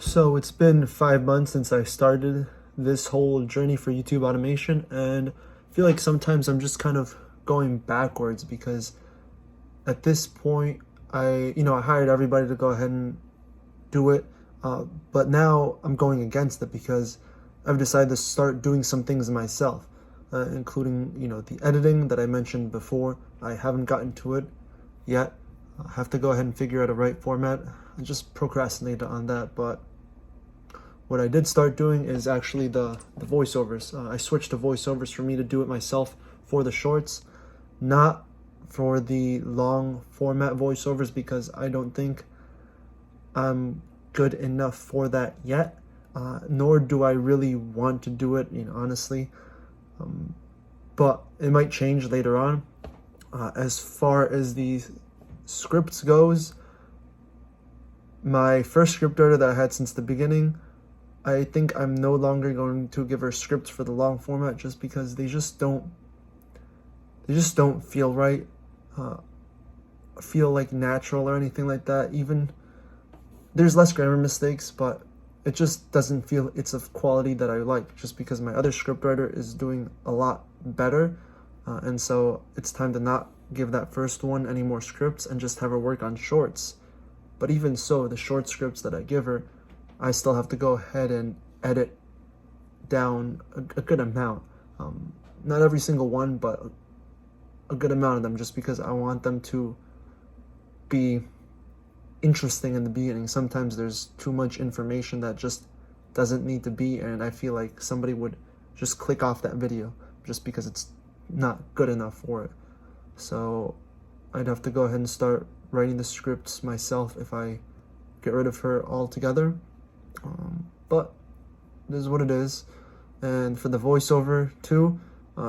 So it's been 5 months since I started this whole journey for YouTube automation, and I feel like sometimes I'm just kind of going backwards because at this point I hired everybody to go ahead and do it, but now I'm going against it because I've decided to start doing some things myself, including the editing that I mentioned before. I haven't gotten to it yet. I have to go ahead and figure out a right format. I just procrastinated on that, but what I did start doing is actually the voiceovers. I switched to voiceovers for me to do it myself for the shorts, not for the long format voiceovers, because I don't think I'm good enough for that yet, nor do I really want to do it, honestly. But it might change later on. As far as the scripts goes, my first script writer that I had since the beginning, I think I'm no longer going to give her scripts for the long format just because they just don't feel right, feel like natural or anything like that. Even there's less grammar mistakes, but it just doesn't feel it's of quality that I like, just because my other scriptwriter is doing a lot better, and so it's time to not give that first one any more scripts and just have her work on shorts. But even so, the short scripts that I give her, I still have to go ahead and edit down a good amount. Not every single one, but a good amount of them, just because I want them to be interesting in the beginning. Sometimes there's too much information that just doesn't need to be, and I feel like somebody would just click off that video just because it's not good enough for it. So I'd have to go ahead and start writing the scripts myself if I get rid of her altogether. But this is what it is. And for the voiceover too,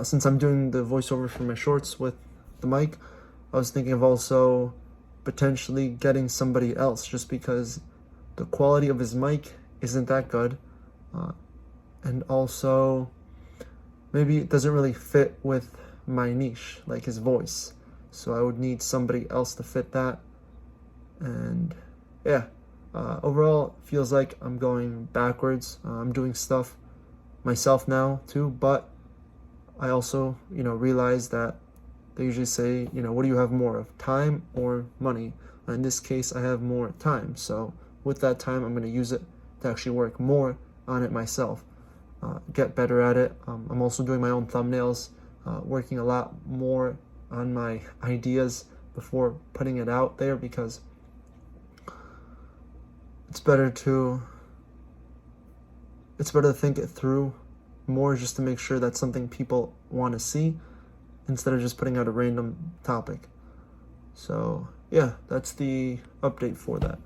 since I'm doing the voiceover for my shorts with the mic, I was thinking of also potentially getting somebody else, just because the quality of his mic isn't that good, and also maybe it doesn't really fit with my niche, like his voice. So I would need somebody else to fit that. And yeah, overall it feels like I'm going backwards. I'm doing stuff myself now too, but I also realize that they usually say, what do you have more of, time or money? In this case, I have more time, so with that time I'm going to use it to actually work more on it myself, get better at it. I'm also doing my own thumbnails, working a lot more on my ideas before putting it out there, because it's better to think it through more, just to make sure that's something people want to see, instead of just putting out a random topic. So yeah, that's the update for that.